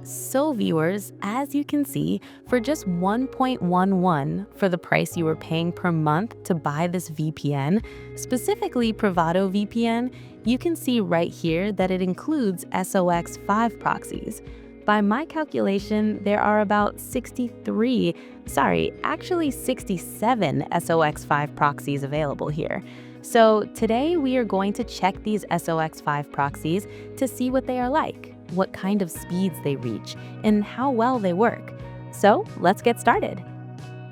So viewers, as you can see, for just 1.11 for the price you were paying per month to buy this VPN, specifically PrivadoVPN, you can see right here that it includes SOCKS5 proxies. By my calculation, there are about 67 SOCKS5 proxies available here. So today we are going to check these SOCKS5 proxies to see what they are like, what kind of speeds they reach, and how well they work. So let's get started.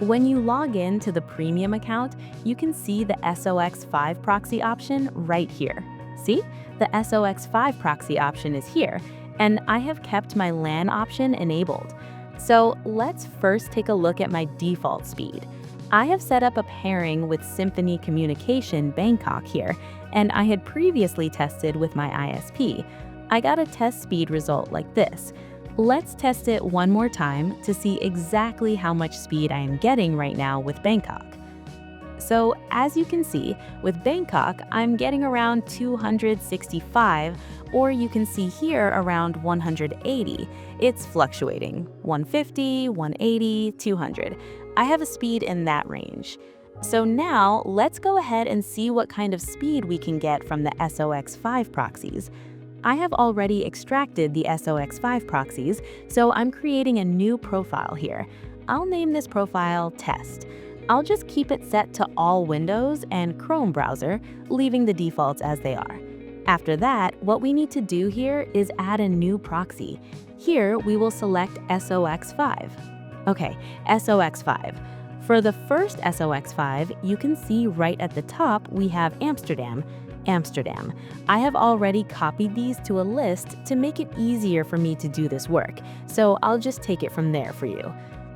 When you log in to the premium account, you can see the SOCKS5 proxy option right here. See? The SOCKS5 proxy option is here, and I have kept my LAN option enabled. So let's first take a look at my default speed. I have set up a pairing with Symphony Communication Bangkok here, and I had previously tested with my ISP. I got a test speed result like this. Let's test it one more time to see exactly how much speed I am getting right now with Bangkok. So as you can see, with Bangkok, I'm getting around 265, or you can see here around 180. It's fluctuating, 150, 180, 200. I have a speed in that range. So now let's go ahead and see what kind of speed we can get from the SOCKS5 proxies. I have already extracted the SOCKS5 proxies, so I'm creating a new profile here. I'll name this profile Test. I'll just keep it set to all Windows and Chrome browser, leaving the defaults as they are. After that, what we need to do here is add a new proxy. Here, we will select SOCKS5. Okay, SOCKS5. For the first SOCKS5, you can see right at the top we have Amsterdam. I have already copied these to a list to make it easier for me to do this work, so I'll just take it from there for you.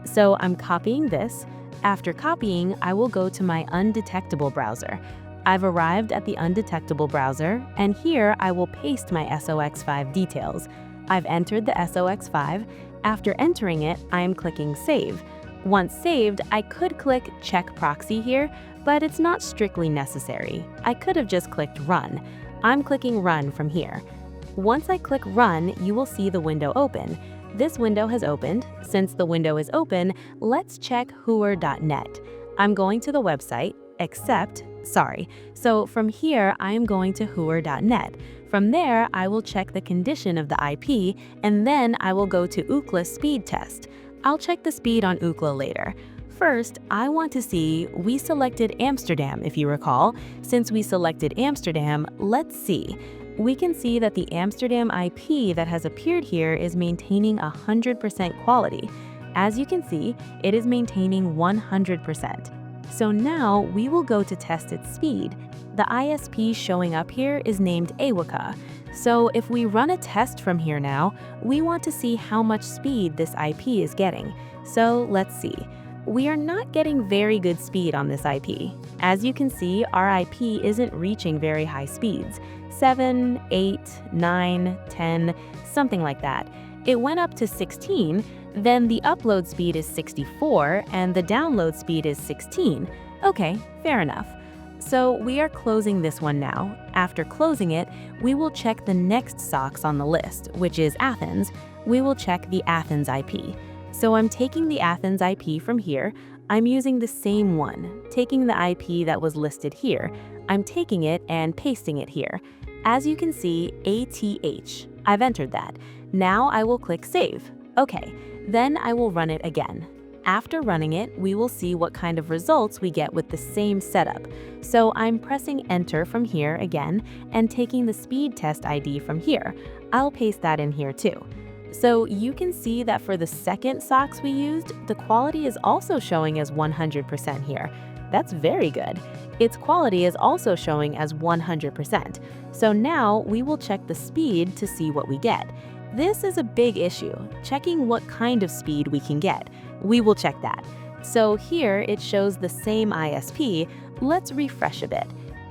So I'm copying this. After copying, I will go to my Undetectable browser. I've arrived at the Undetectable browser, and here I will paste my SOCKS5 details. I've entered the SOCKS5. After entering it, I am clicking Save. Once saved, I could click Check Proxy here, but it's not strictly necessary. I could have just clicked Run. I'm clicking Run from here. Once I click Run, you will see the window open. This window has opened. Since the window is open, let's check hooer.net. I'm going to the website, So from here, I am going to hooer.net. From there, I will check the condition of the IP, and then I will go to Ookla speed test. I'll check the speed on Ookla later. First, I want to see, we selected Amsterdam, if you recall. Since we selected Amsterdam, let's see. We can see that the Amsterdam IP that has appeared here is maintaining 100% quality. As you can see, it is maintaining 100%. So now we will go to test its speed. The ISP showing up here is named Ookla. So if we run a test from here now, we want to see how much speed this IP is getting. So let's see. We are not getting very good speed on this IP. As you can see, our IP isn't reaching very high speeds. 7, 8, 9, 10, something like that. It went up to 16, then the upload speed is 64, and the download speed is 16. Okay, fair enough. So we are closing this one now. After closing it, we will check the next SOCKS on the list, which is Athens. We will check the Athens IP. So I'm taking the Athens IP from here. I'm using the same one, taking the IP that was listed here. I'm taking it and pasting it here. As you can see, ATH. I've entered that. Now I will click Save. Okay, then I will run it again. After running it, we will see what kind of results we get with the same setup. So I'm pressing Enter from here again and taking the speed test ID from here. I'll paste that in here too. So you can see that for the second SOCKS we used, the quality is also showing as 100% here. That's very good. Its quality is also showing as 100%. So now we will check the speed to see what we get. This is a big issue, checking what kind of speed we can get. We will check that. So here it shows the same ISP. Let's refresh a bit.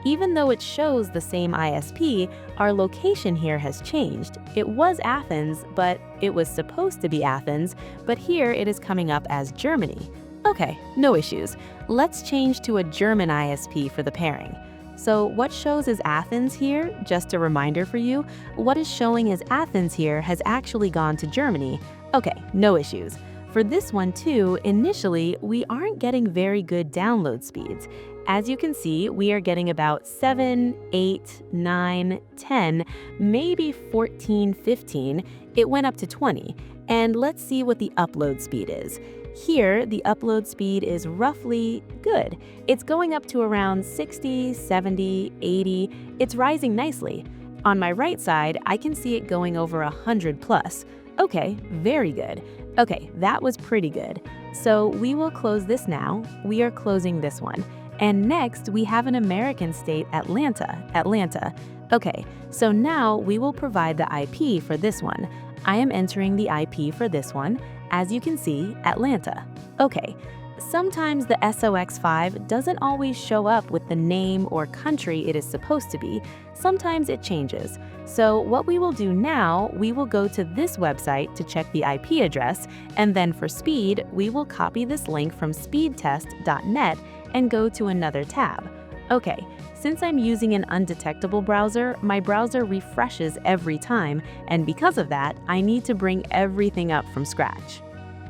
Even though it shows the same ISP, our location here has changed. It was Athens, but it was supposed to be Athens, but here it is coming up as Germany. Okay, no issues. Let's change to a German ISP for the pairing. So what shows as Athens here, just a reminder for you, what is showing as Athens here has actually gone to Germany. Okay, no issues. For this one too, initially, we aren't getting very good download speeds. As you can see, we are getting about 7, 8, 9, 10, maybe 14, 15. It went up to 20. And let's see what the upload speed is. Here, the upload speed is roughly good. It's going up to around 60, 70, 80. It's rising nicely. On my right side, I can see it going over 100 plus. Okay, very good. Okay, that was pretty good. So we will close this now. We are closing this one. And next, we have an American state, Atlanta. Okay, so now we will provide the IP for this one. I am entering the IP for this one. As you can see, Atlanta. Okay, sometimes the SOCKS5 doesn't always show up with the name or country it is supposed to be. Sometimes it changes. So what we will do now, we will go to this website to check the IP address, and then for speed, we will copy this link from speedtest.net and go to another tab. Okay, since I'm using an undetectable browser, my browser refreshes every time, and because of that, I need to bring everything up from scratch.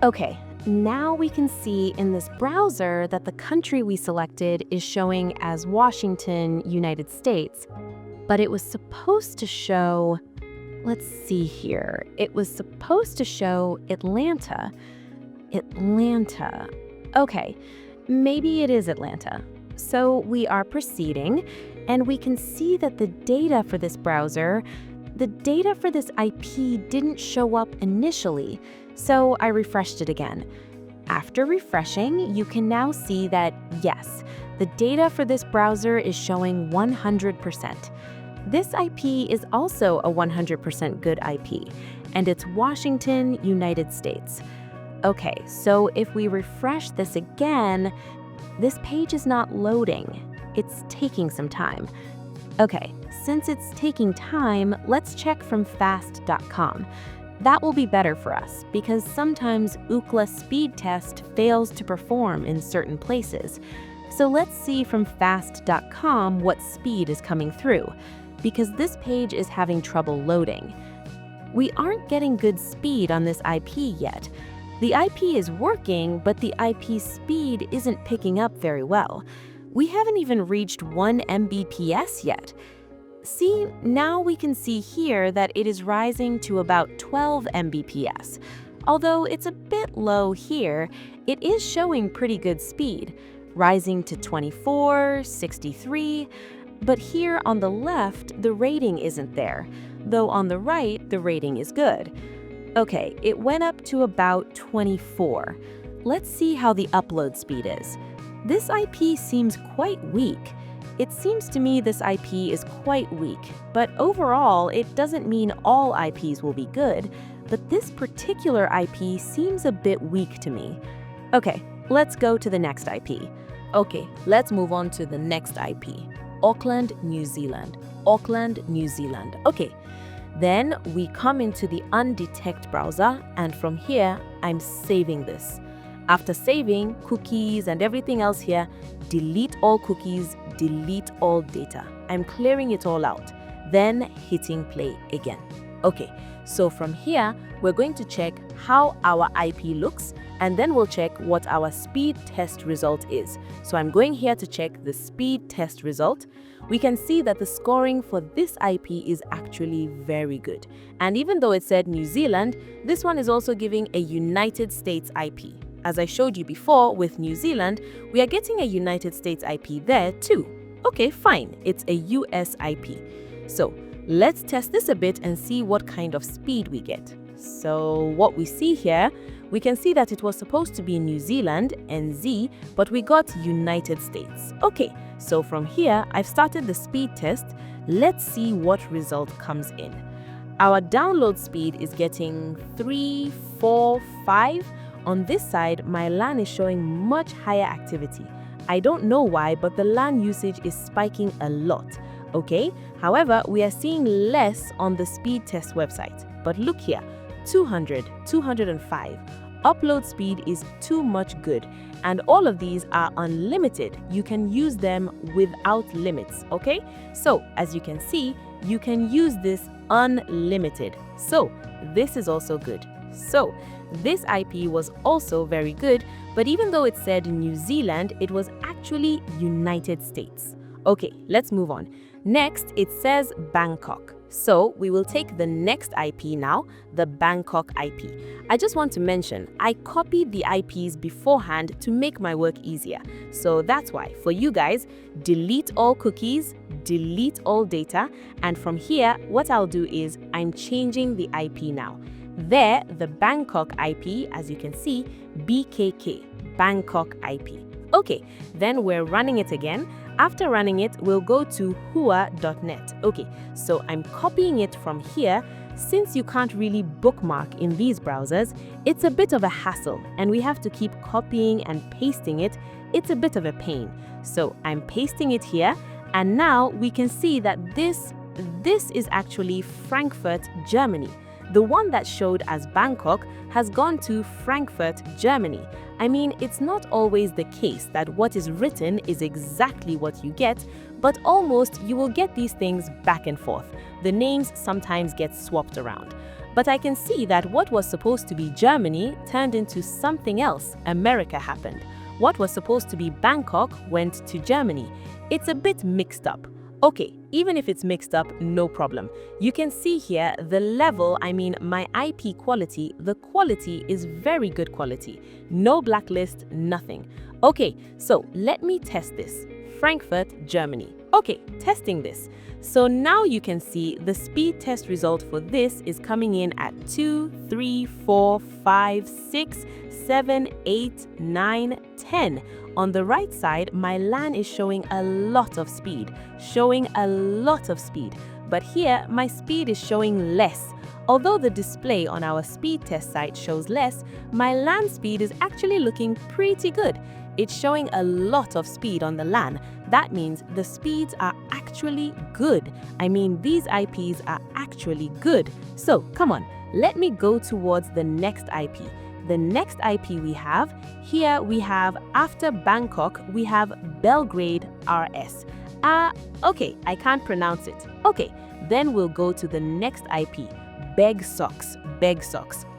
Okay, now we can see in this browser that the country we selected is showing as Washington, United States, but it was supposed to show, let's see here, it was supposed to show Atlanta. Okay, maybe it is Atlanta. So we are proceeding, and we can see that the data for this browser, the data for this IP didn't show up initially, so I refreshed it again. After refreshing, you can now see that, yes, the data for this browser is showing 100%. This IP is also a 100% good IP, and it's Washington, United States. Okay, so if we refresh this again, this page is not loading. It's taking some time. Okay, since it's taking time, let's check from fast.com. That will be better for us because sometimes Ookla speed test fails to perform in certain places. So let's see from fast.com what speed is coming through, because this page is having trouble loading. We aren't getting good speed on this IP yet. The IP is working, but the IP speed isn't picking up very well. We haven't even reached 1 Mbps yet. See, now we can see here that it is rising to about 12 Mbps. Although it's a bit low here, it is showing pretty good speed, rising to 24, 63, but here on the left, the rating isn't there, though on the right, the rating is good. Okay, it went up to about 24. Let's see how the upload speed is. This IP seems quite weak. It seems to me this IP is quite weak, but overall, it doesn't mean all IPs will be good, but this particular IP seems a bit weak to me. Okay, let's go to the next IP. Okay, let's move on to the next IP. Auckland, New Zealand. Auckland, New Zealand. Okay. Then we come into the Undetect browser, and from here, I'm saving this. After saving cookies and everything else here, delete all cookies, delete all data. I'm clearing it all out, then hitting play again. Okay, so from here, we're going to check how our IP looks, and then we'll check what our speed test result is. So I'm going here to check the speed test result. We can see that the scoring for this IP is actually very good. And even though it said New Zealand, this one is also giving a United States IP. As I showed you before with New Zealand, we are getting a United States IP there too. Okay, fine, it's a US IP. So let's test this a bit and see what kind of speed we get. So what we see here, we can see that it was supposed to be New Zealand, NZ, but we got United States. Okay, so from here, I've started the speed test. Let's see what result comes in. Our download speed is getting 3, 4, 5. On this side, my LAN is showing much higher activity. I don't know why, but the LAN usage is spiking a lot. Okay, however, we are seeing less on the speed test website. But look here, 200, 205. Upload speed is too much good, and all of these are unlimited. You can use them without limits, okay? So, as you can see, you can use this unlimited. So, this is also good. So, this IP was also very good, but even though it said New Zealand, it was actually United States. Okay, let's move on. Next, it says Bangkok. So we will take the next IP now, the Bangkok IP. I just want to mention, I copied the IPs beforehand to make my work easier. So that's why, for you guys, delete all cookies, delete all data, and from here, what I'll do is I'm changing the IP now. There, the Bangkok IP, as you can see, BKK, Bangkok IP. Okay, then we're running it again. After running it, we'll go to hua.net. Okay, so I'm copying it from here. Since you can't really bookmark in these browsers, it's a bit of a hassle, and we have to keep copying and pasting it. It's a bit of a pain. So I'm pasting it here, and now we can see that this is actually Frankfurt, Germany. The one that showed as Bangkok has gone to Frankfurt, Germany. I mean, it's not always the case that what is written is exactly what you get, but almost you will get these things back and forth. The names sometimes get swapped around. But I can see that what was supposed to be Germany turned into something else. America happened. What was supposed to be Bangkok went to Germany. It's a bit mixed up. Okay, even if it's mixed up, no problem. You can see here the level, my IP quality, the quality is very good quality. No blacklist, nothing. Okay, so let me test this. Frankfurt, Germany. Okay, testing this. So now you can see the speed test result for this is coming in at 2, 3, 4, 5, 6, 7, 8, 9, 10. On the right side, my LAN is showing a lot of speed, But here, my speed is showing less. Although the display on our speed test site shows less, my LAN speed is actually looking pretty good. It's showing a lot of speed on the LAN. That means the speeds are actually good. These IPs are actually good. So, come on, let me go towards the next IP. The next IP we have, after Bangkok, we have Belgrade RS. Okay, I can't pronounce it. Okay, then we'll go to the next IP, Beg Socks.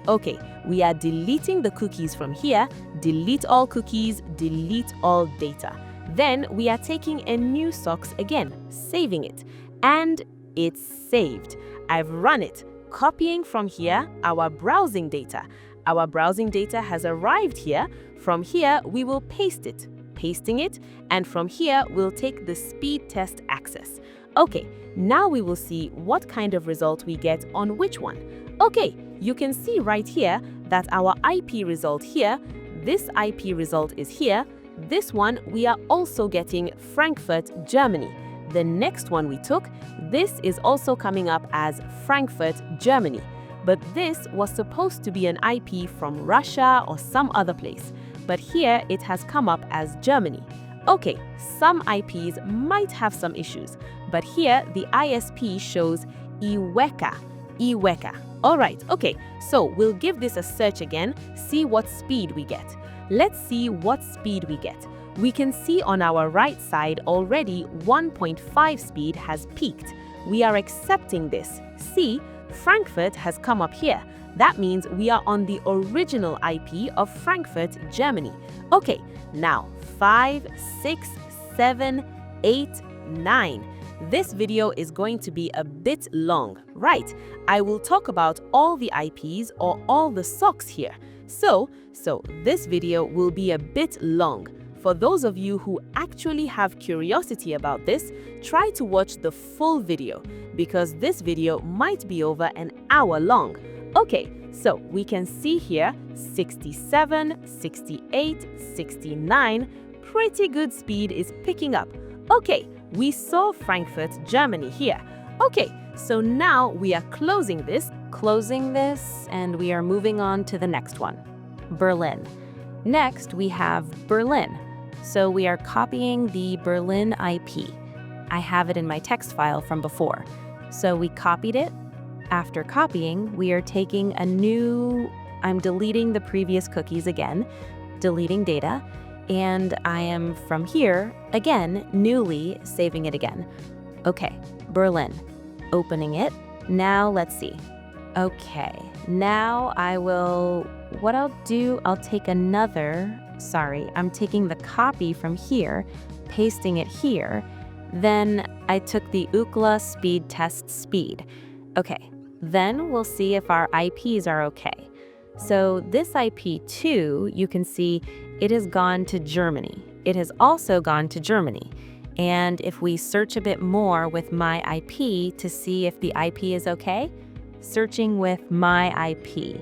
Okay, we are deleting the cookies from here, delete all cookies, delete all data. Then we are taking a new socks again, saving it, and it's saved. I've run it, copying from here our browsing data. Our browsing data has arrived here. From here, we will pasting it, and from here, we'll take the speed test access. Okay, now we will see what kind of result we get on which one. Okay, you can see right here that our IP result here, this IP result is here. This one, we are also getting Frankfurt, Germany. The next one we took, this is also coming up as Frankfurt, Germany. But this was supposed to be an IP from Russia or some other place. But here it has come up as Germany. Okay, some IPs might have some issues, but here the ISP shows Iweka. Alright, okay, so we'll give this a search again, see what speed we get. Let's see what speed we get. We can see on our right side already 1.5 speed has peaked. We are accepting this. See, Frankfurt has come up here. That means we are on the original IP of Frankfurt, Germany. Okay, now 5, 6, 7, 8, 9. This video is going to be a bit long, right? I will talk about all the IPs or all the socks here. So this video will be a bit long. For those of you who actually have curiosity about this, try to watch the full video because this video might be over an hour long. Okay, so we can see here 67, 68, 69, pretty good speed is picking up. Okay, we saw Frankfurt, Germany here. Okay, so now we are closing this, and we are moving on to the next one, Berlin. Next, we have Berlin. So we are copying the Berlin IP. I have it in my text file from before. So we copied it. After copying, we are taking a new I'm deleting the previous cookies again, deleting data, and I am from here, again, newly saving it again. Okay, Berlin, opening it. Now let's see. Okay, now what I'll do, I'll take I'm taking the copy from here, pasting it here. Then I took the Ookla speed test speed. Okay, then we'll see if our IPs are okay. So this IP2, you can see it has gone to Germany. It has also gone to Germany. And if we search a bit more with my IP to see if the IP is okay, searching with my IP.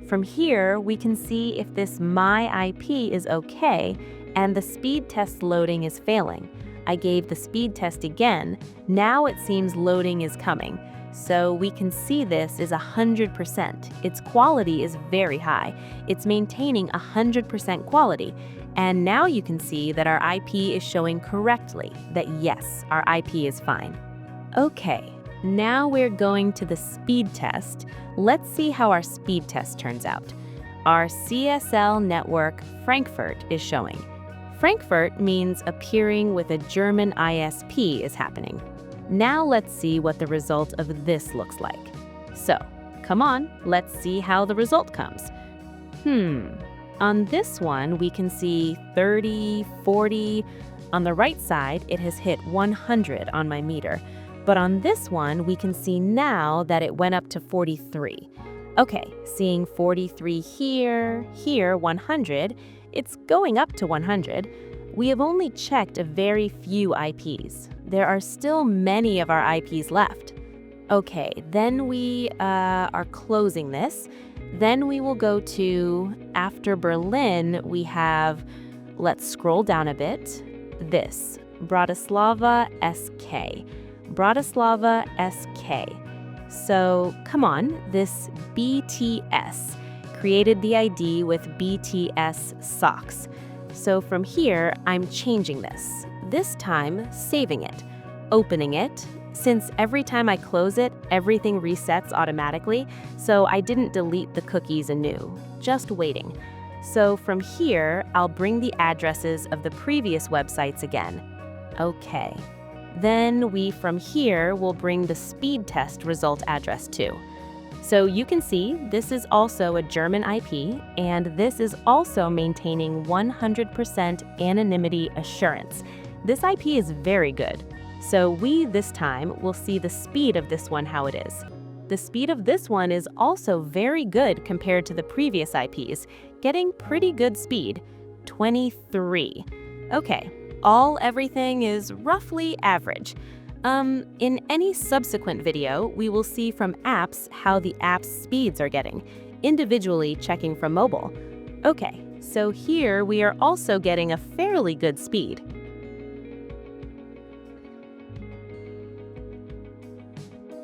From here, we can see if this my IP is okay and the speed test loading is failing. I gave the speed test again. Now it seems loading is coming. So we can see this is 100%. Its quality is very high. It's maintaining 100% quality. And now you can see that our IP is showing correctly that yes, our IP is fine. Okay, now we're going to the speed test. Let's see how our speed test turns out. Our CSL network Frankfurt is showing. Frankfurt means appearing with a German ISP is happening. Now let's see what the result of this looks like. So, come on, let's see how the result comes. On this one, we can see 30, 40. On the right side, it has hit 100 on my meter. But on this one, we can see now that it went up to 43. Okay, seeing 43 here 100. It's going up to 100. We have only checked a very few IPs. There are still many of our IPs left. Okay, then we are closing this. Then we will go to, after Berlin, we have, let's scroll down a bit, this, Bratislava SK. Bratislava SK. So, come on, this BTS created the ID with BTS SOCKS. So from here, I'm changing this time saving it, opening it. Since every time I close it, everything resets automatically, so I didn't delete the cookies anew, just waiting. So from here, I'll bring the addresses of the previous websites again. Okay. Then from here, will bring the speed test result address too. So you can see this is also a German IP, and this is also maintaining 100% anonymity assurance. This IP is very good. So this time will see the speed of this one how it is. The speed of this one is also very good compared to the previous IPs, getting pretty good speed, 23. Okay, everything is roughly average. In any subsequent video, we will see from apps how the app's speeds are getting, individually checking from mobile. Okay, so here we are also getting a fairly good speed.